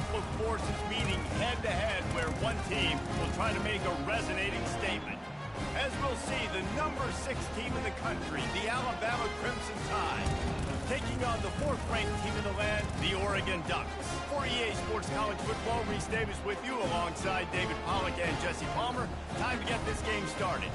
couple of forces meeting head-to-head where one team will try to make a resonating statement. As we'll see, the number 6 team in the country, the Alabama Crimson Tide, taking on the 4th-ranked team in the land, the Oregon Ducks. For EA Sports College Football, Reese Davis with you alongside David Pollack and Jesse Palmer. Time to get this game started.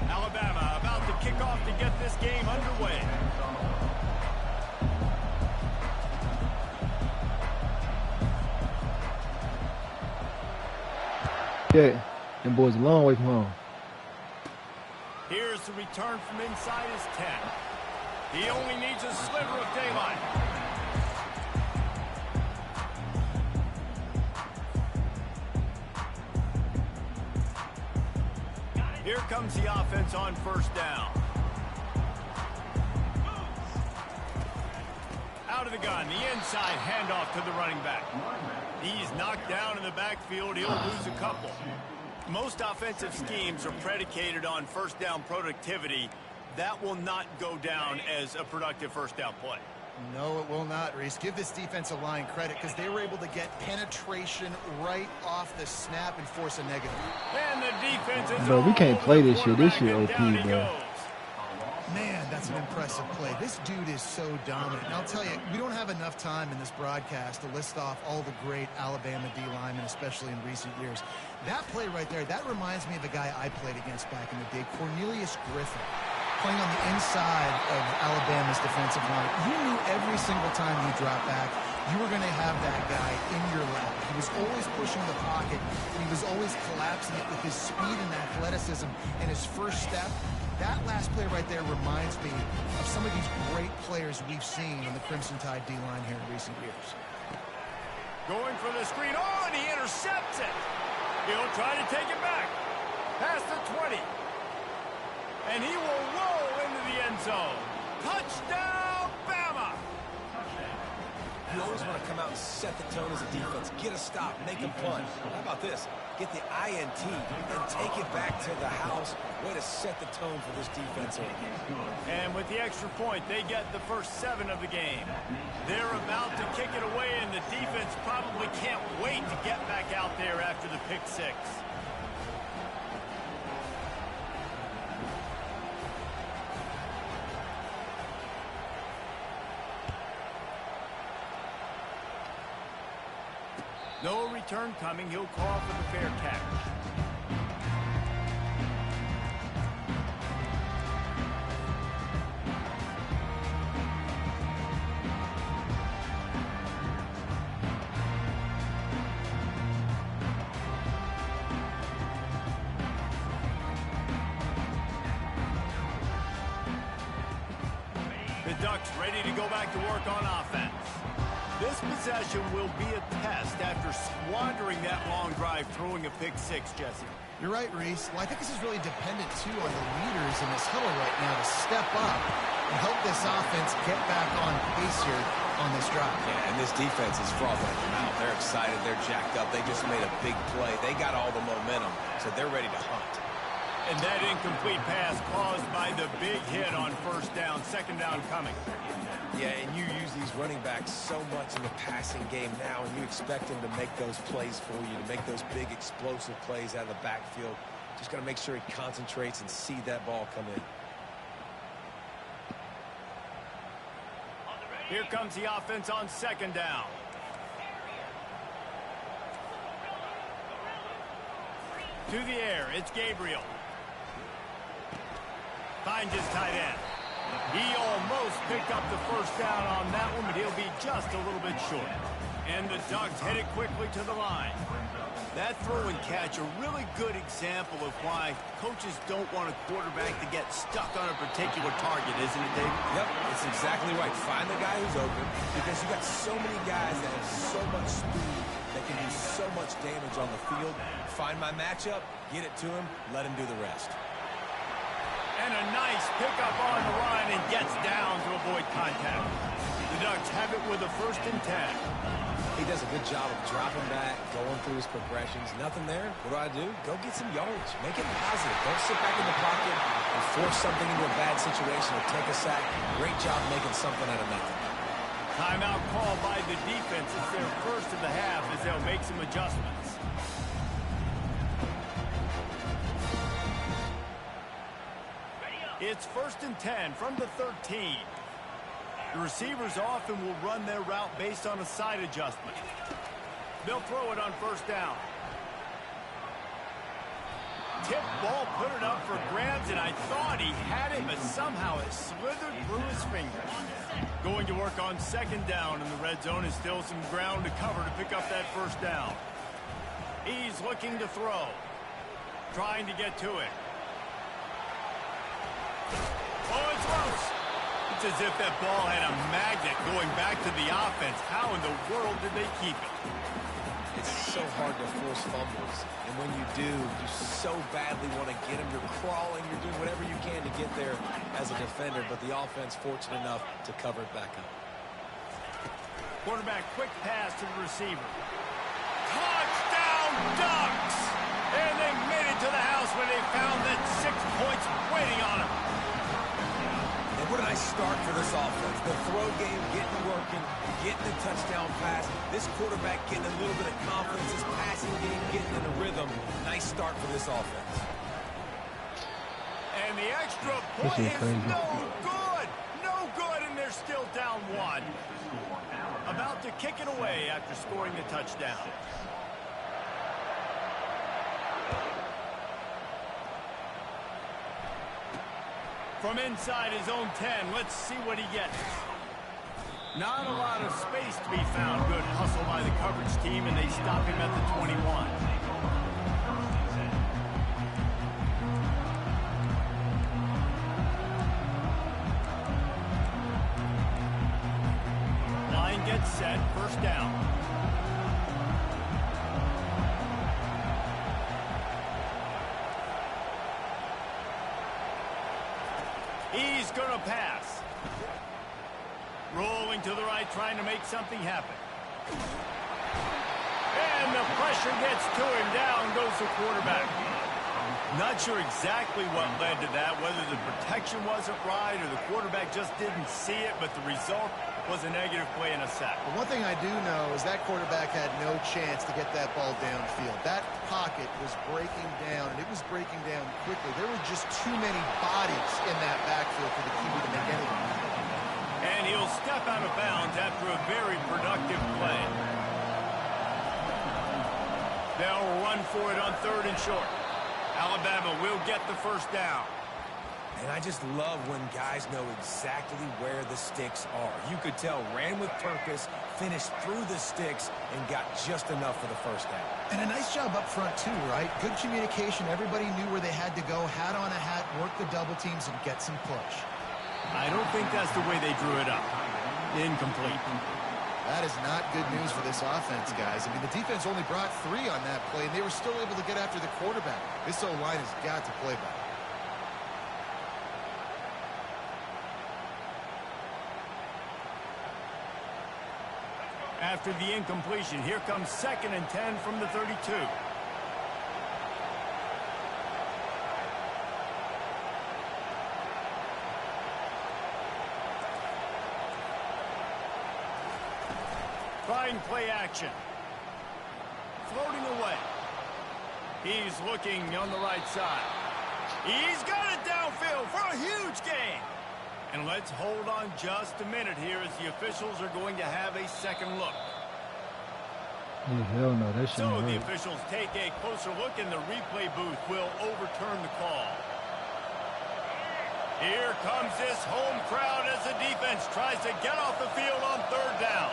Alabama about to kick off to get this game underway. Yeah, them boys a long way from home. Here's the return from inside his 10. He only needs a sliver of daylight. Here comes the offense on first down. Out of the gun, the inside handoff to the running back. He's knocked down in the backfield. He'll lose a couple. Most offensive schemes are predicated on first down productivity. That will not go down as a productive first down play. No, it will not, Reese. Give this defensive line credit because they were able to get penetration right off the snap and force a negative. And the defense is Bro, we can't play this shit. This shit OP, bro. Man, that's an impressive play. This dude is so dominant. And I'll tell you, we don't have enough time in this broadcast to list off all the great Alabama D linemen, especially in recent years. That play right there, that reminds me of a guy I played against back in the day, Cornelius Griffin, playing on the inside of Alabama's defensive line. You knew every single time you dropped back, you were going to have that guy in your lap. He was always pushing the pocket. He was always collapsing it with his speed and athleticism and his first step. That last play right there reminds me of some of these great players we've seen on the Crimson Tide D-line here in recent years. Going for the screen. Oh, and he intercepts it. He'll try to take it back. Past the 20. And he will roll into the end zone. Touchdown, Bama! You always want to come out and set the tone as a defense. Get a stop, make them punt. How about this? Get the INT and take it back to the house. Way to set the tone for this defense. And with the extra point, they get the first 7 of the game. They're about to kick it away, and the defense probably can't wait to get back out there after the pick 6. No return coming. He'll call for the fair catch. The Ducks ready to go back to work on offense. This possession will be a test after squandering that long drive, throwing a pick 6, Jesse. You're right, Reese. Well, I think this is really dependent, too, on the leaders in this huddle right now to step up and help this offense get back on pace here on this drive. Yeah, and this defense is frothing at the mouth. They're excited. They're jacked up. They just made a big play. They got all the momentum, so they're ready to hunt. And that incomplete pass caused by the big hit on first down, second down coming. Yeah, and you use these running backs so much in the passing game now, and you expect them to make those plays for you, to make those big explosive plays out of the backfield. Just got to make sure he concentrates and see that ball come in. Here comes the offense on second down. To the air, it's Gabriel. Finds his tight end. He almost picked up the first down on that one, but he'll be just a little bit short. And the Ducks headed quickly to the line. That throw and catch, a really good example of why coaches don't want a quarterback to get stuck on a particular target, isn't it, Dave? Yep, it's exactly right. Find the guy who's open, because you got so many guys that have so much speed that can do so much damage on the field. Find my matchup, get it to him, let him do the rest. And a nice pickup on the line and gets down to avoid contact. The Ducks have it with a 1st and 10. He does a good job of dropping back, going through his progressions. Nothing there. What do? Go get some yardage. Make it positive. Don't sit back in the pocket and force something into a bad situation or take a sack. Great job making something out of nothing. Timeout call by the defense. It's their first of the half as they'll make some adjustments. It's 1st and 10 from the 13. The receivers often will run their route based on a side adjustment. They'll throw it on 1st down. Tip ball, put it up for grabs, and I thought he had it, but somehow it slithered through his fingers. Going to work on 2nd down, and the red zone is still some ground to cover to pick up that 1st down. He's looking to throw. Trying to get to it. Oh, it's loose. It's as if that ball had a magnet going back to the offense. How in the world did they keep it? It's so hard to force fumbles. And when you do, you so badly want to get them. You're crawling. You're doing whatever you can to get there as a defender. But the offense fortunate enough to cover it back up. Quarterback, quick pass to the receiver. Touchdown Ducks! And they made it to the house when they found that 6 points waiting on them. And what a nice start for this offense. The throw game getting working, getting the touchdown pass. This quarterback getting a little bit of confidence. This passing game getting in a rhythm. Nice start for this offense. And the extra point is no good. No good, and they're still down 1. About to kick it away after scoring the touchdown. From inside his own 10, let's see what he gets. Not a lot of space to be found. Good hustle by the coverage team, and they stop him at the 21. Line gets set, 1st down. He's going to pass. Rolling to the right, trying to make something happen. And the pressure gets to him. Down goes the quarterback. Not sure exactly what led to that, whether the protection wasn't right or the quarterback just didn't see it, but the result was a negative play and a sack. But one thing I do know is that quarterback had no chance to get that ball downfield. That pocket was breaking down, and it was breaking down quickly. There were just too many bodies in that backfield for the QB to make anything. And he'll step out of bounds after a very productive play. They'll run for it on 3rd and short. Alabama will get the 1st down. And I just love when guys know exactly where the sticks are. You could tell ran with purpose, finished through the sticks, and got just enough for the 1st down. And a nice job up front, too, right? Good communication. Everybody knew where they had to go, hat on a hat, work the double teams, and get some push. I don't think that's the way they drew it up. Incomplete. That is not good news for this offense, guys. I mean, the defense only brought 3 on that play, and they were still able to get after the quarterback. This O-line has got to play better. After the incompletion, here comes 2nd and 10 from the 32. Trying play action. Floating away. He's looking on the right side. He's got it downfield for a huge gain. And let's hold on just a minute here as the officials are going to have a 2nd look. Yeah, hell no, that shouldn't So the hurt. officials take a closer look, and the replay booth will overturn the call. Here comes this home crowd as the defense tries to get off the field on 3rd down.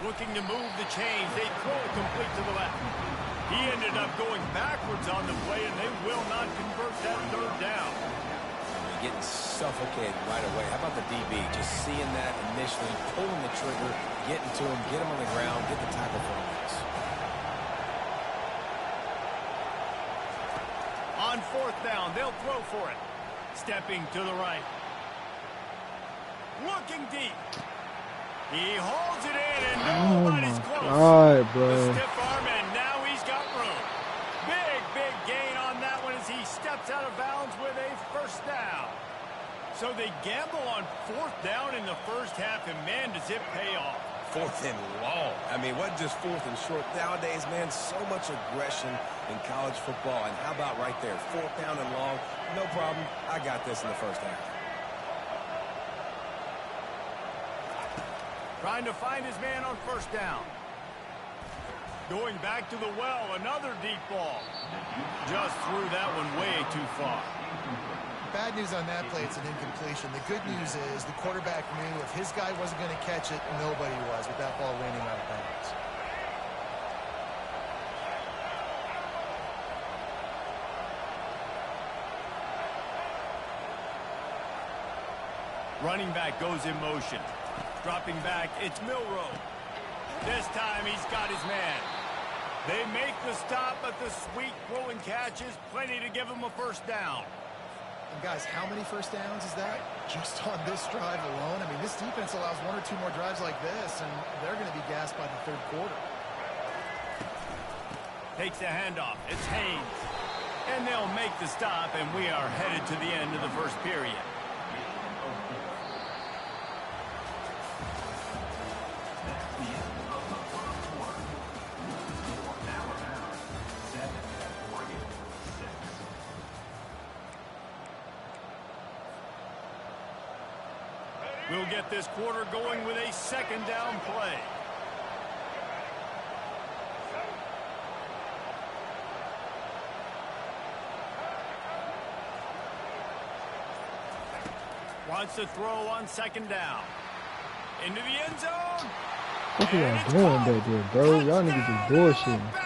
Looking to move the chains. They throw it complete to the left. He ended up going backwards on the play, and they will not convert that 3rd down. You're getting suffocated right away. How about the DB? Just seeing that initially, pulling the trigger, getting to him, get him on the ground, get the tackle for him. On 4th down. They'll throw for it. Stepping to the right. Looking deep. He holds it in, and nobody's close. God, bro. The stiff arm, and now he's got room. Big gain on that one as he steps out of bounds with a 1st down. So they gamble on 4th down in the first half, and man, does it pay off. 4th and long. I mean, what just 4th and short? Nowadays, man, so much aggression in college football. And how about right there? 4th down and long. No problem. I got this in the first half. Trying to find his man on 1st down. Going back to the well, another deep ball. Just threw that one way too far. Bad news on that play, it's an incompletion. The good news is the quarterback knew if his guy wasn't going to catch it, nobody was with that ball landing out of bounds. Running back goes in motion. Dropping back, it's Milrow. This time he's got his man. They make the stop, but the sweet throw and catch is plenty to give him a 1st down. And guys, how many 1st downs is that? Just on this drive alone? I mean, this defense allows 1 or 2 more drives like this, and they're going to be gassed by the 3rd quarter. Takes the handoff. It's Haynes. And they'll make the stop, and we are headed to the end of the 1st period. We'll get this quarter going with a 2nd down play. Wants to throw on 2nd down. Into the end zone. What y'all doing back there, bro? Y'all niggas be bullshitting.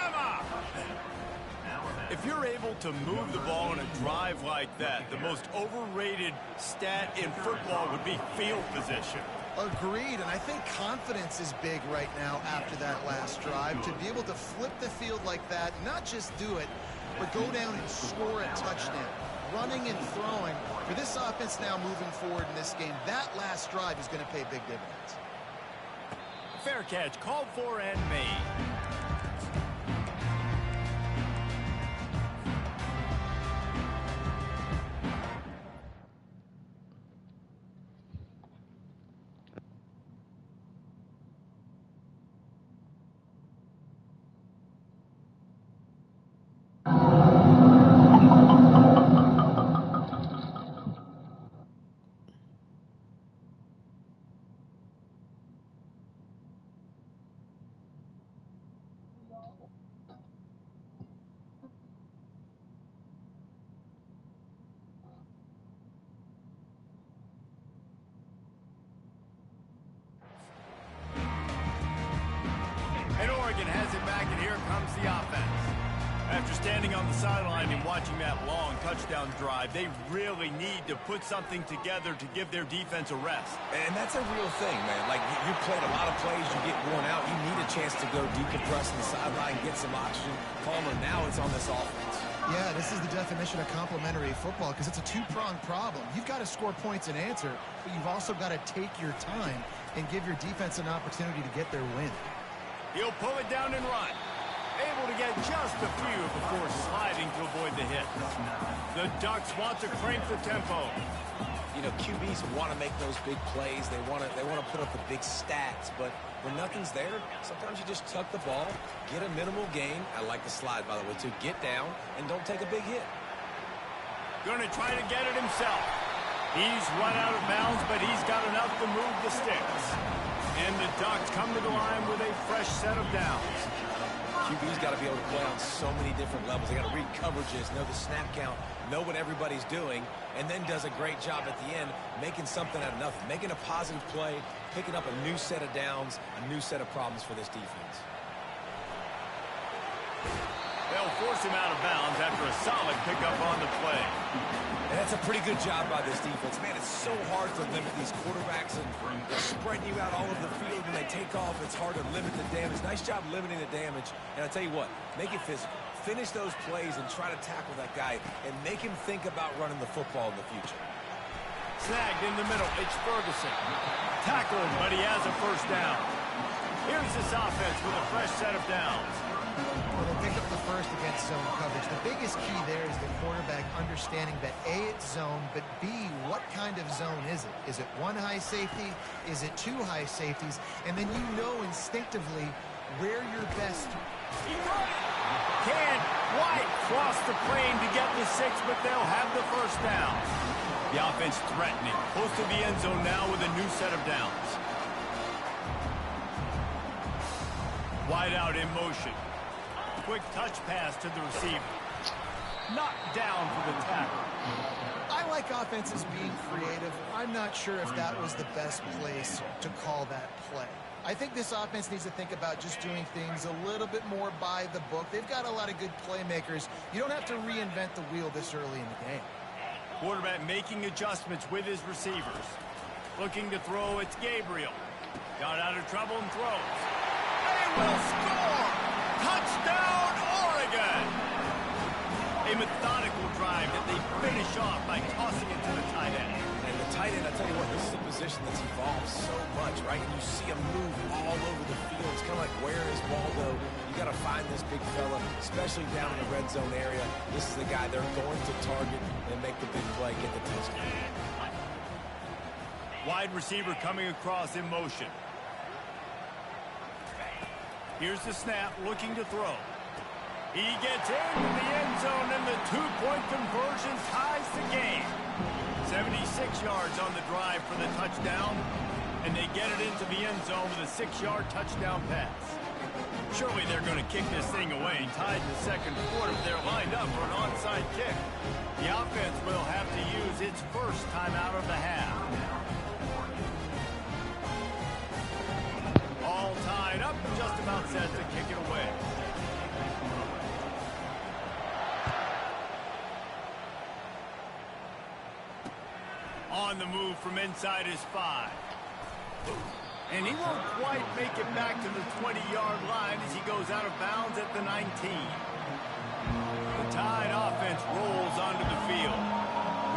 If you're able to move the ball in a drive like that, the most overrated stat in football would be field position. Agreed, and I think confidence is big right now after that last drive. To be able to flip the field like that, not just do it, but go down and score a touchdown. Running and throwing. For this offense now moving forward in this game, that last drive is going to pay big dividends. Fair catch, called for and made. Has it back, and here comes the offense. After standing on the sideline and watching that long touchdown drive, they really need to put something together to give their defense a rest. And that's a real thing, man. Like, you played a lot of plays, you get worn out, you need a chance to go decompress on the sideline, get some oxygen. Palmer, now it's on this offense. Yeah, this is the definition of complementary football because it's a 2-pronged problem. You've got to score points and answer, but you've also got to take your time and give your defense an opportunity to get their win. He'll pull it down and run. Able to get just a few before sliding to avoid the hit. The Ducks want to crank the tempo. You know, QBs want to make those big plays. They want to put up the big stats, but when nothing's there, sometimes you just tuck the ball, get a minimal gain. I like the slide, by the way, too. Get down and don't take a big hit. Going to try to get it himself. He's run out of bounds, but he's got enough to move the sticks. And the Ducks come to the line with a fresh set of downs. QB's got to be able to play on so many different levels. They got to read coverages, know the snap count, know what everybody's doing, and then does a great job at the end making something out of nothing, making a positive play, picking up a new set of downs, a new set of problems for this defense. They'll force him out of bounds after a solid pickup on the play. And that's a pretty good job by this defense. Man, it's so hard to limit these quarterbacks, and they're spreading you out all over the field. When they take off, it's hard to limit the damage. Nice job limiting the damage. And I tell you what, make it physical. Finish those plays and try to tackle that guy and make him think about running the football in the future. Snagged in the middle. It's Ferguson. Tackled, but he has a first down. Here's this offense with a fresh set of downs. Well, they pick up the first against zone coverage. The biggest key there is the quarterback understanding that A, it's zone, but B, what kind of zone is it? Is it one high safety? Is it two high safeties? And then you know instinctively where you're best. Can White cross the plane to get the 6, but they'll have the first down. The offense threatening. Close to the end zone now with a new set of downs. Wide out in motion. Quick touch pass to the receiver. Knocked down for the tackle. I like offenses being creative. I'm not sure if that was the best place to call that play. I think this offense needs to think about just doing things a little bit more by the book. They've got a lot of good playmakers. You don't have to reinvent the wheel this early in the game. Quarterback making adjustments with his receivers. Looking to throw, it's Gabriel. Got out of trouble and throws. They will score! Touchdown, Oregon! A methodical drive that they finish off by tossing it to the tight end. And the tight end, I tell you what, this is a position that's evolved so much, right? And you see him move all over the field. It's kind of like, where is Waldo? You got to find this big fella, especially down in the red zone area. This is the guy they're going to target and make the big play, get the touchdown. Wide receiver coming across in motion. Here's the snap, looking to throw. He gets into the end zone, and the two-point conversion ties the game. 76 yards on the drive for the touchdown, and they get it into the end zone with a 6-yard touchdown pass. Surely they're going to kick this thing away. Tied in the second quarter, they're lined up for an onside kick. The offense will have to use its first time out of the half. All tied up, just about set to kick it away. On the move from inside his 5. And he won't quite make it back to the 20-yard line as he goes out of bounds at the 19. The Tide offense rolls onto the field.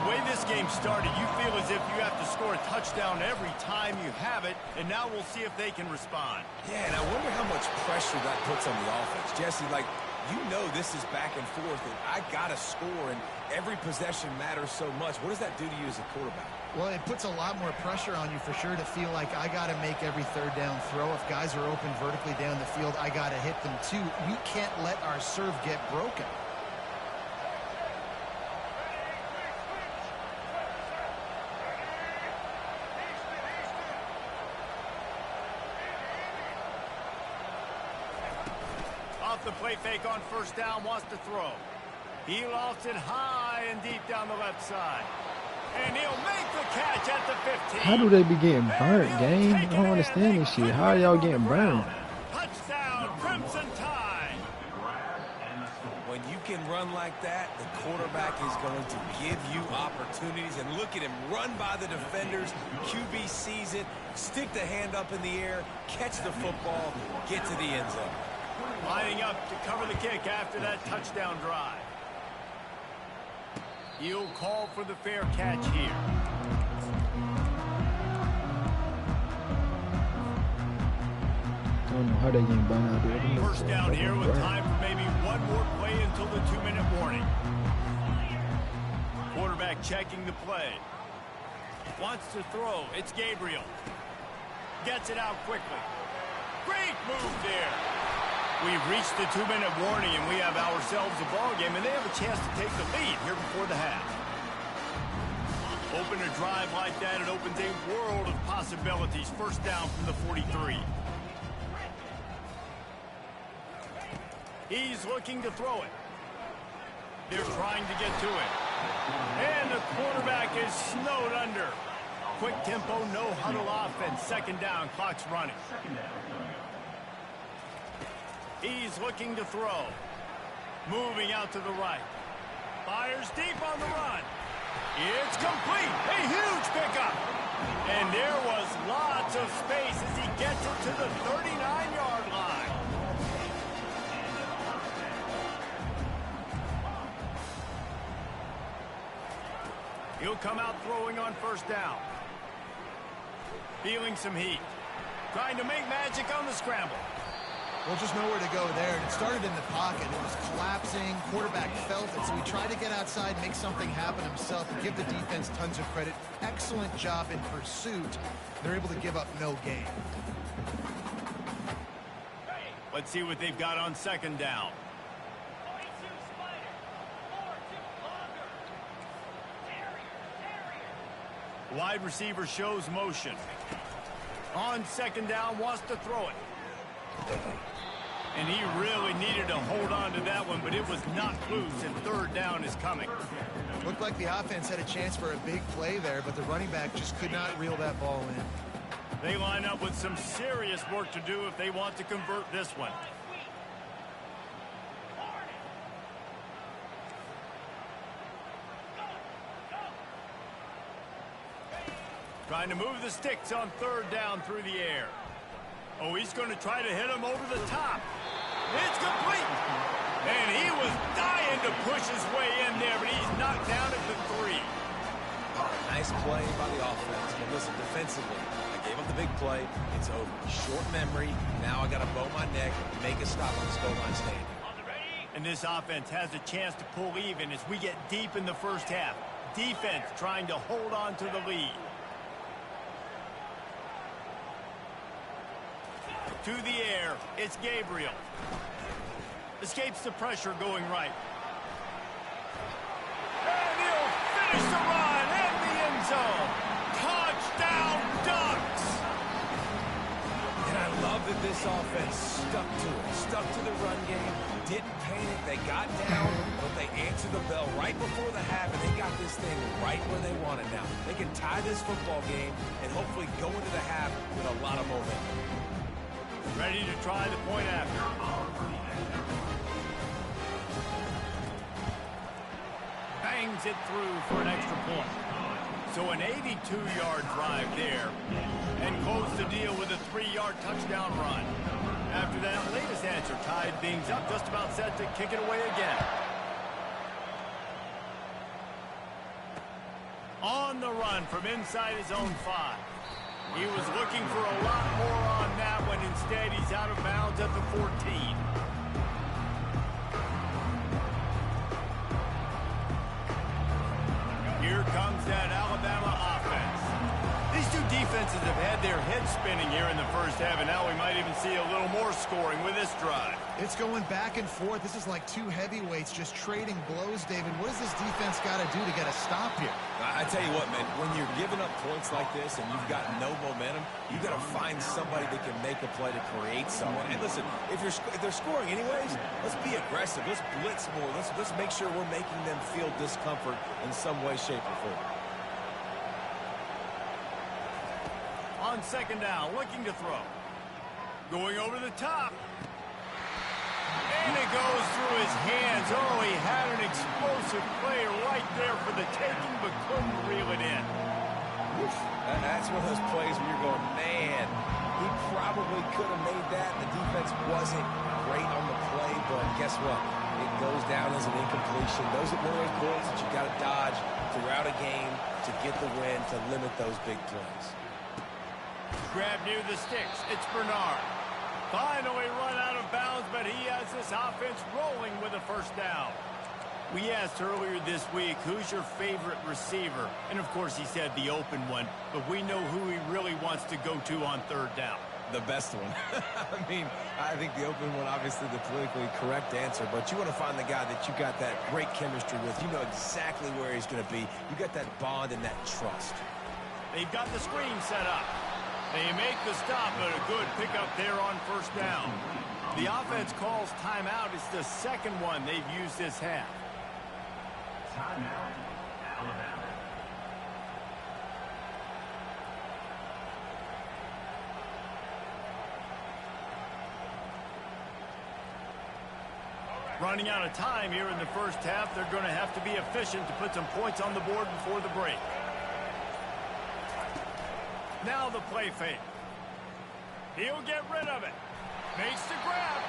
The way this game started, you feel as if you have to score a touchdown every time you have it, and now we'll see if they can respond. Yeah, and I wonder how much pressure that puts on the offense. Jesse, like, you know this is back and forth, and I got to score, and every possession matters so much. What does that do to you as a quarterback? Well, it puts a lot more pressure on you for sure to feel like I got to make every third down throw. If guys are open vertically down the field, I got to hit them too. We can't let our serve get broken. Off the play fake on first down, wants to throw. He lofts it high and deep down the left side. And he'll make the catch at the 15. How do they be getting burnt, gang? I don't understand this shit. How are y'all getting burned? Touchdown, Crimson Tide. When you can run like that, the quarterback is going to give you opportunities. And look at him run by the defenders. QB sees it, stick the hand up in the air, catch the football, get to the end zone. Lining up to cover the kick after that touchdown drive. He'll call for the fair catch here. I don't know how they getting burned out there. First down here with time for maybe one more play until the 2-minute warning. Quarterback checking the play. Wants to throw. It's Gabriel. Gets it out quickly. Great move there. We've reached the 2-minute warning, and we have ourselves a ball game, and they have a chance to take the lead here before the half. Open a drive like that, it opens a world of possibilities. First down from the 43. He's looking to throw it. They're trying to get to it. And the quarterback is snowed under. Quick tempo, no huddle offense. Second down, clock's running. He's looking to throw. Moving out to the right. Fires deep on the run. It's complete. A huge pickup. And there was lots of space as he gets it to the 39-yard line. He'll come out throwing on first down. Feeling some heat. Trying to make magic on the scramble. Well, just nowhere to go there. And it started in the pocket. It was collapsing. Quarterback felt it, so he tried to get outside, make something happen himself, and give the defense tons of credit. Excellent job in pursuit. They're able to give up no gain. Let's see what they've got on second down. Wide receiver shows motion. On second down, wants to throw it. And he really needed to hold on to that one, but it was not loose, and third down is coming. Looked like the offense had a chance for a big play there, but the running back just could not reel that ball in. They line up with some serious work to do if they want to convert this one. Trying to move the sticks on third down through the air. Oh, he's going to try to hit him over the top. It's complete. And he was dying to push his way in there, but he's knocked down at the 3. Nice play by the offense. But listen, defensively, I gave up the big play. It's over. Short memory. Now I got to bow my neck, make a stop on this goal line stand. And this offense has a chance to pull even as we get deep in the first half. Defense trying to hold on to the lead. To the air, it's Gabriel. Escapes the pressure going right. And he'll finish the run in the end zone. Touchdown Ducks! And I love that this offense stuck to it. Stuck to the run game. Didn't panic. They got down, but they answered the bell right before the half, and they got this thing right where they want it now. They can tie this football game and hopefully go into the half with a lot of momentum. Ready to try the point after. Bangs it through for an extra point. So an 82-yard drive there. And close the deal with a 3-yard touchdown run. After that latest answer tied things up, just about set to kick it away again. On the run from inside his own 5. He was looking for a lot more on that one. Instead, he's out of bounds at the 14. Here comes that Alabama offense. These two defenses have had their heads spinning here in the first half, and now we might even see a little more scoring with this drive. It's going back and forth. This is like two heavyweights just trading blows, David. What does this defense got to do to get a stop here? I tell you what, man, when you're giving up points like this and you've got no momentum, you've got to find somebody that can make a play to create someone. And listen, if they're scoring anyways, let's be aggressive. Let's blitz more. Let's make sure we're making them feel discomfort in some way, shape, or form. On second down, looking to throw. Going over the top. And it goes through his hands. Oh, he had an explosive play right there for the taking, but couldn't reel it in. And that's one of those plays where you're going, man, he probably could have made that. The defense wasn't great on the play, but guess what? It goes down as an incompletion. Those are one of those bullets that you got to dodge throughout a game to get the win, to limit those big plays. Grab near the sticks. It's Bernard. Finally run out of bounds, but he has this offense rolling with a first down. We asked earlier this week, who's your favorite receiver? And, of course, he said the open one, but we know who he really wants to go to on third down. The best one. I mean, I think the open one, obviously the politically correct answer, but you want to find the guy that you got that great chemistry with. You know exactly where he's going to be. You got that bond and that trust. They've got the screen set up. They make the stop, but a good pickup there on first down. The offense calls timeout. It's the second one they've used this half. Timeout, Alabama. Running out of time here in the first half, they're going to have to be efficient to put some points on the board before the break. Now the play fake. He'll get rid of it. Makes the grab.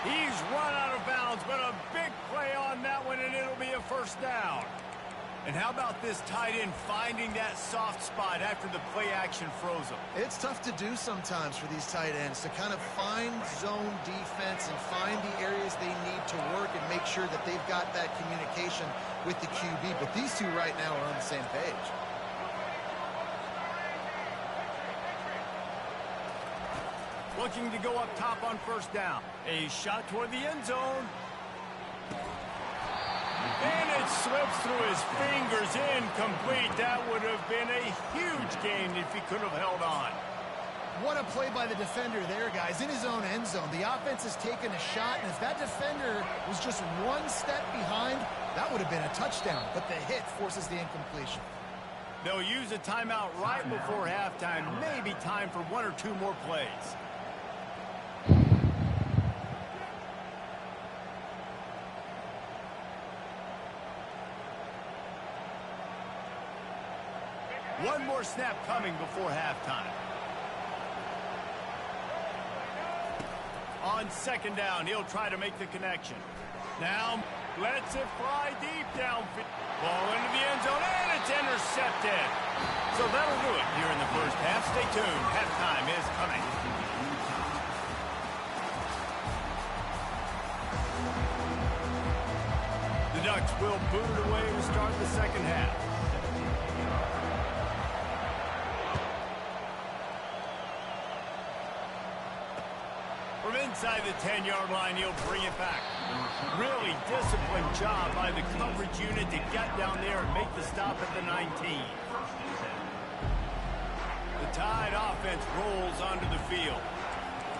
He's run out of bounds, but a big play on that one, and it'll be a first down. And how about this tight end finding that soft spot after the play action froze him? It's tough to do sometimes for these tight ends to kind of find zone defense and find the areas they need to work and make sure that they've got that communication with the QB. But these two right now are on the same page. Looking to go up top on first down. A shot toward the end zone. And it slips through his fingers, incomplete. That would have been a huge gain if he could have held on. What a play by the defender there, guys, in his own end zone. The offense has taken a shot, and if that defender was just one step behind, that would have been a touchdown. But the hit forces the incompletion. They'll use a timeout right before halftime. Maybe time for one or two more plays. One more snap coming before halftime. On second down, he'll try to make the connection. Now, lets it fly deep downfield. Ball into the end zone, and it's intercepted. So that'll do it here in the first half. Stay tuned. Halftime is coming. The Ducks will boot it away to start the second half. From inside the 10-yard line, he'll bring it back. Really disciplined job by the coverage unit to get down there and make the stop at the 19. The Tide offense rolls onto the field.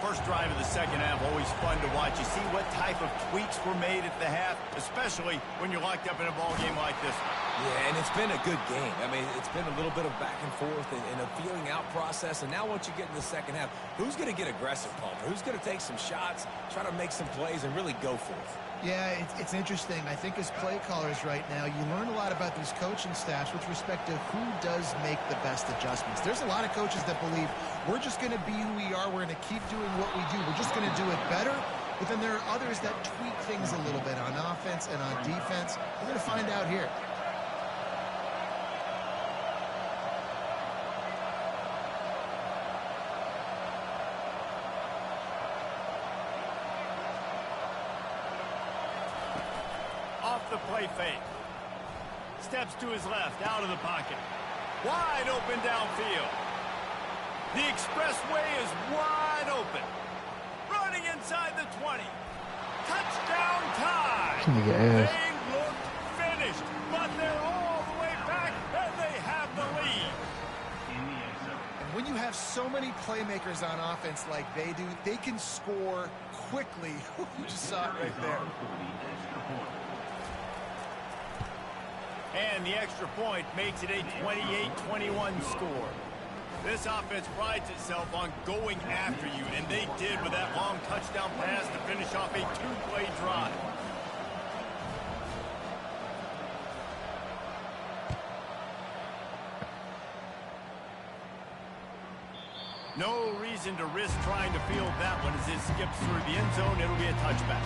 First drive of the second half, always fun to watch. You see what type of tweaks were made at the half, especially when you're locked up in a ball game like this one. Yeah, and it's been a good game. I mean, it's been a little bit of back and forth and a feeling out process. And now once you get in the second half, who's going to get aggressive, Palmer? Who's going to take some shots, try to make some plays, and really go for it? Yeah, it's interesting. I think as play callers right now, you learn a lot about these coaching staffs with respect to who does make the best adjustments. There's a lot of coaches that believe we're just going to be who we are. We're going to keep doing what we do. We're just going to do it better. But then there are others that tweak things a little bit on offense and on defense. We're going to find out here. The play fake. Steps to his left, out of the pocket. Wide open downfield. The expressway is wide open. Running inside the 20. Touchdown Tide. They looked finished, but they're all the way back, and they have the lead. And when you have so many playmakers on offense like they do, they can score quickly. You just saw it right there. And the extra point makes it a 28-21 score. This offense prides itself on going after you, and they did with that long touchdown pass to finish off a two-play drive. No reason to risk trying to field that one as it skips through the end zone. It'll be a touchback.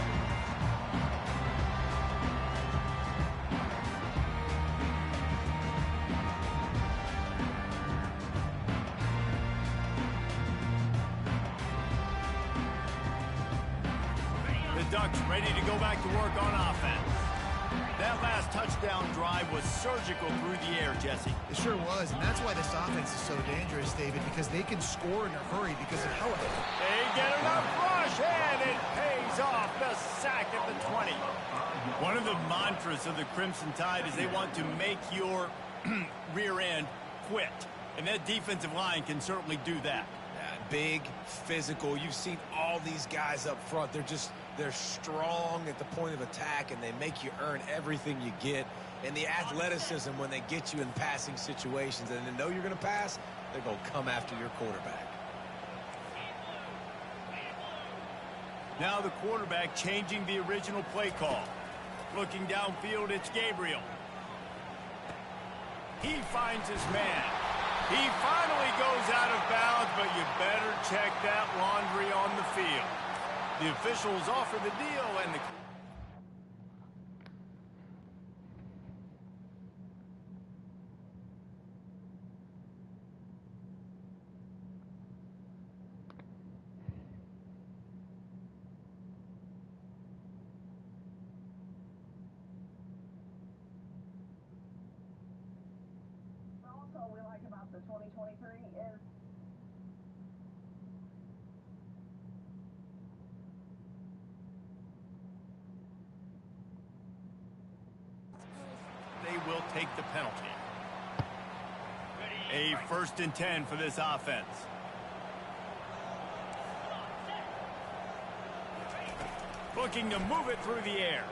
Ducks ready to go back to work on offense. That last touchdown drive was surgical through the air, Jesse. It sure was, and that's why this offense is so dangerous, David, because they can score in a hurry because of how they get enough rush, and it pays off. The sack at the 20. One of the mantras of the Crimson Tide is they want to make your rear end quit, and that defensive line can certainly do that. Big, physical. You've seen all these guys up front. They're strong at the point of attack, and they make you earn everything you get. And the athleticism when they get you in passing situations and they know you're going to pass, they're going to come after your quarterback. Now the quarterback changing the original play call. Looking downfield, it's Gabriel. He finds his man. He finally goes out of bounds, but you better check that laundry on the field. The officials offer the deal, and the... What we like about the 2023 is they will take the penalty. A 1st and 10 for this offense. Looking to move it through the air.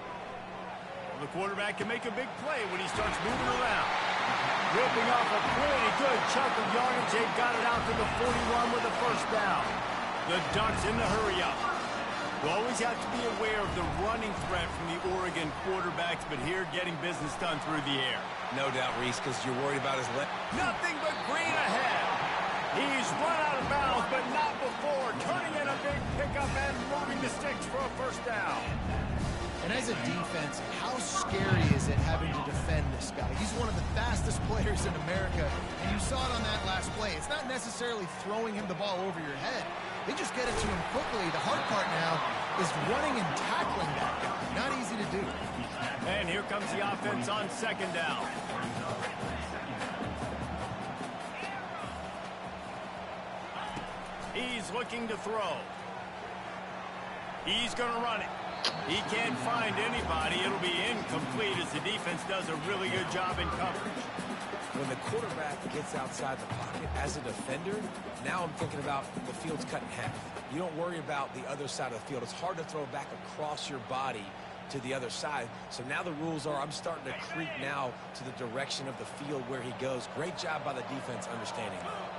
Well, the quarterback can make a big play when he starts moving around. Ripping off a pretty good chunk of yardage. They got it out to the 41 with a 1st down. The Ducks in the hurry-up. You always have to be aware of the running threat from the Oregon quarterbacks, but here getting business done through the air. No doubt, Reese, because you're worried about his leg. Nothing but green ahead. He's run out of bounds, but not before. Turning in a big pickup and moving the sticks for a 1st down. And as a defense, how scary is it having to defend this guy? He's one of the fastest players in America, and you saw it on that last play. It's not necessarily throwing him the ball over your head. They just get it to him quickly. The hard part now is running and tackling that guy. Not easy to do. And here comes the offense on 2nd down. He's looking to throw. He's going to run it. He can't find anybody. It'll be incomplete as the defense does a really good job in coverage. When the quarterback gets outside the pocket as a defender, now I'm thinking about the field's cut in half. You don't worry about the other side of the field. It's hard to throw back across your body to the other side. So now the rules are I'm starting to creep now to the direction of the field where he goes. Great job by the defense understanding that.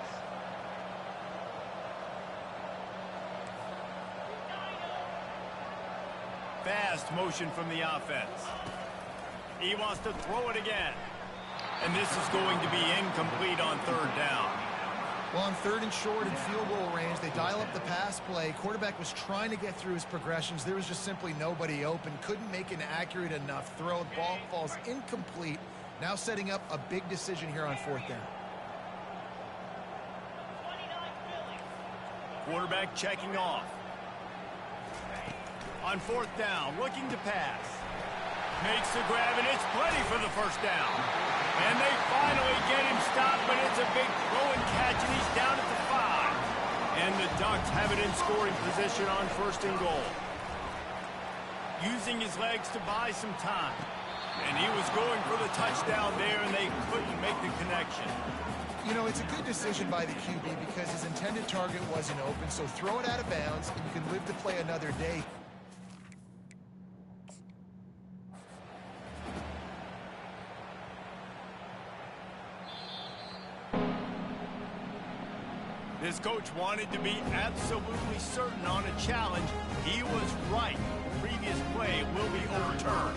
Fast motion from the offense. He wants to throw it again. And this is going to be incomplete on 3rd down. Well, on 3rd and short and field goal range, they dial up the pass play. Quarterback was trying to get through his progressions. There was just simply nobody open. Couldn't make an accurate enough throw. The ball falls incomplete. Now setting up a big decision here on 4th down. Quarterback checking off. On 4th down, looking to pass. Makes the grab, and it's plenty for the 1st down. And they finally get him stopped, but it's a big throw and catch, and he's down at the 5. And the Ducks have it in scoring position on 1st and goal. Using his legs to buy some time. And he was going for the touchdown there, and they couldn't make the connection. You know, it's a good decision by the QB because his intended target wasn't open, so throw it out of bounds, and you can live to play another day. This coach wanted to be absolutely certain on a challenge. He was right. The previous play will be overturned.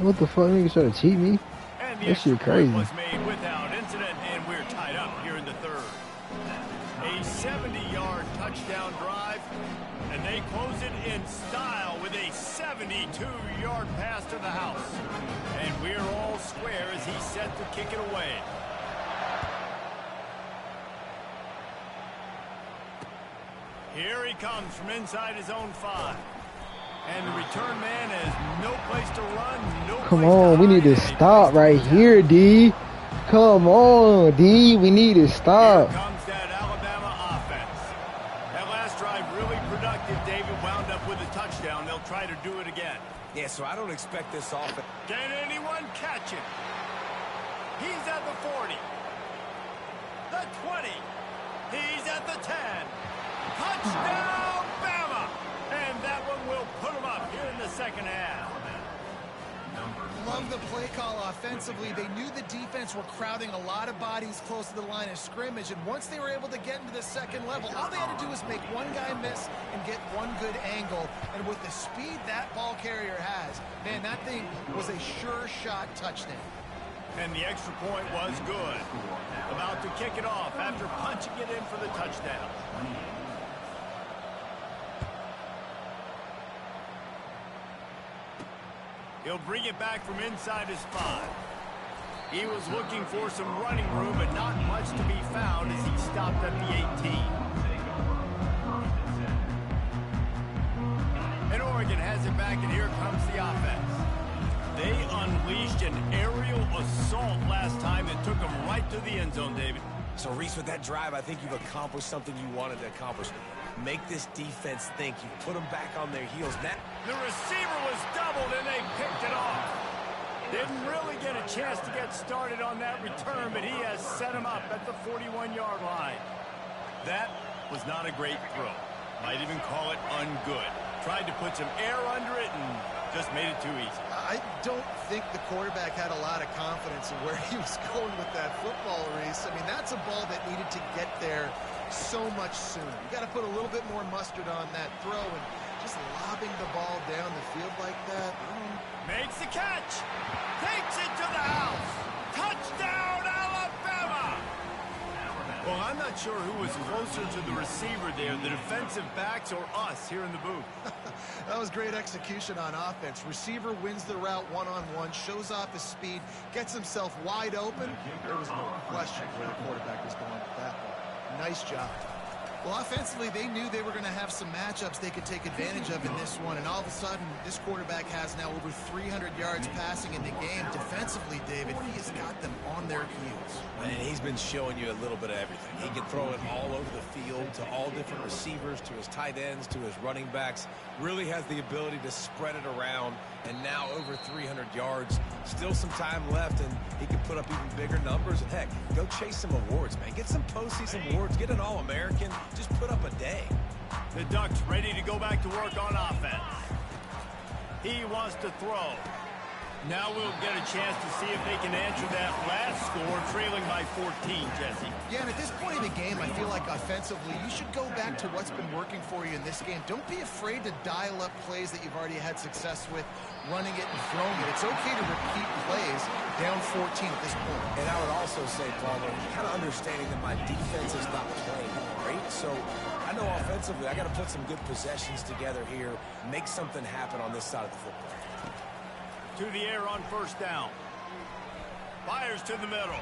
What the fuck? Niggas trying to cheat me? And the That shit extra crazy. point was made without incident, and we're tied up here in the 3rd. A 70-yard touchdown drive, and they close it in style with a 72-yard pass to the house. And we're all square as he's set to kick it away. Here he comes from inside his own 5. And the return man has no place to run, no Come place on, to we need to hide, and stop right here, D. Come on, D. We need to Here stop. comes that Alabama offense. That last drive really productive. David wound up with a touchdown. They'll try to do it again. Yeah, so I don't expect this offense. Can anyone catch him? He's at the 40. The 20. He's at the 10. Touchdown, Bama! And that one will put him up here in the 2nd half. Love the play call offensively, they knew the defense were crowding a lot of bodies close to the line of scrimmage, and once they were able to get into the second level, all they had to do was make one guy miss and get one good angle. And with the speed that ball carrier has, man, that thing was a sure shot touchdown. And the extra point was good. About to kick it off after punching it in for the touchdown. He'll bring it back from inside his 5. He was looking for some running room, but not much to be found as he stopped at the 18. And Oregon has it back, and here comes the offense. They unleashed an aerial assault last time that took them right to the end zone, David. So, Reese, with that drive, I think you've accomplished something you wanted to accomplish. Make this defense think. You put them back on their heels. Now, the receiver was doubled, and they picked it off. Didn't really get a chance to get started on that return, but he has set him up at the 41-yard line. That was not a great throw. Might even call it ungood. Tried to put some air under it and just made it too easy. I don't think the quarterback had a lot of confidence in where he was going with that football, Reese. I mean, that's a ball that needed to get there so much sooner. You got to put a little bit more mustard on that throw, and just lobbing the ball down the field like that. Makes the catch. Takes it to the house. Touchdown, Alabama! Well, I'm not sure who was closer to the receiver there, the defensive backs or us here in the booth. That was great execution on offense. Receiver wins the route one-on-one, shows off his speed, gets himself wide open. There was no question where the quarterback was going with that ball. Nice job. Well, offensively, they knew they were going to have some matchups they could take advantage of in this one, and all of a sudden, this quarterback has now over 300 yards passing in the game. Defensively, David, he has got them on their heels. And he's been showing you a little bit of everything. He can throw it all over the field to all different receivers, to his tight ends, to his running backs. Really has the ability to spread it around, and now over 300 yards. Still some time left, and he can put up even bigger numbers. And heck, go chase some awards, man. Get some postseason awards. Get an All-American. Just put up a day. The Ducks ready to go back to work on offense. He wants to throw. Now we'll get a chance to see if they can answer that last score, trailing by 14, Jesse. Yeah, and at this point in the game, I feel like offensively, you should go back to what's been working for you in this game. Don't be afraid to dial up plays that you've already had success with, running it and throwing it. It's okay to repeat plays down 14 at this point. And I would also say, Palmer, kind of understanding that my defense is not playing great, so I know offensively I got to put some good possessions together here, make something happen on this side of the football. To the air on first down. Fires to the middle.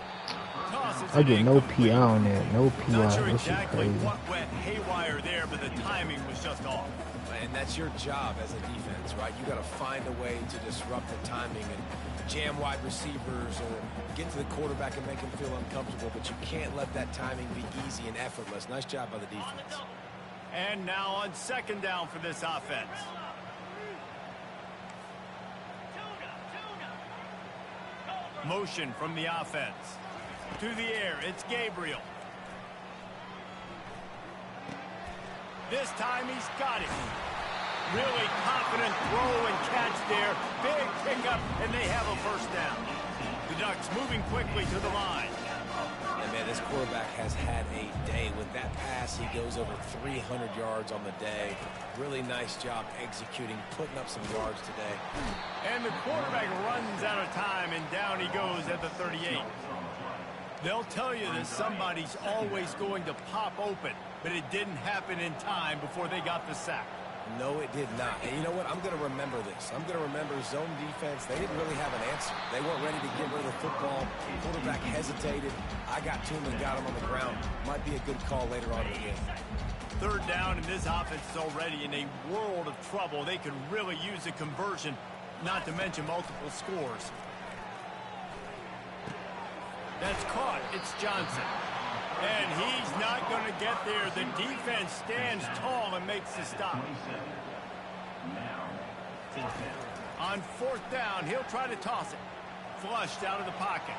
Tosses I get no PI on that. No PI. Not sure That shit exactly crazy. what went haywire there, but the timing was just off. And that's your job as a defense, right? You got to find a way to disrupt the timing and jam wide receivers or get to the quarterback and make him feel uncomfortable, but you can't let that timing be easy and effortless. Nice job by the defense. And now on second down for this offense. Motion from the offense. To the air, it's Gabriel. This time he's got it. Really confident throw and catch there. Big pickup, and they have a first down. The Ducks moving quickly to the line. And man, this quarterback has had a day. With that pass, he goes over 300 yards on the day. Really nice job executing, putting up some yards today. And the quarterback runs out of time, and down he goes at the 38. They'll tell you that somebody's always going to pop open, but it didn't happen in time before they got the sack. No, it did not. And you know what? I'm going to remember this. I'm going to remember zone defense. They didn't really have an answer. They weren't ready to get rid of the football. Quarterback hesitated. I got to him and got him on the ground. Might be a good call later on in the game. Third down, and this offense is already in a world of trouble. They could really use a conversion, not to mention multiple scores. That's caught. It's Johnson. And he's not going to get there. The defense stands tall and makes the stop. On fourth down, he'll try to toss it. Flushed out of the pocket.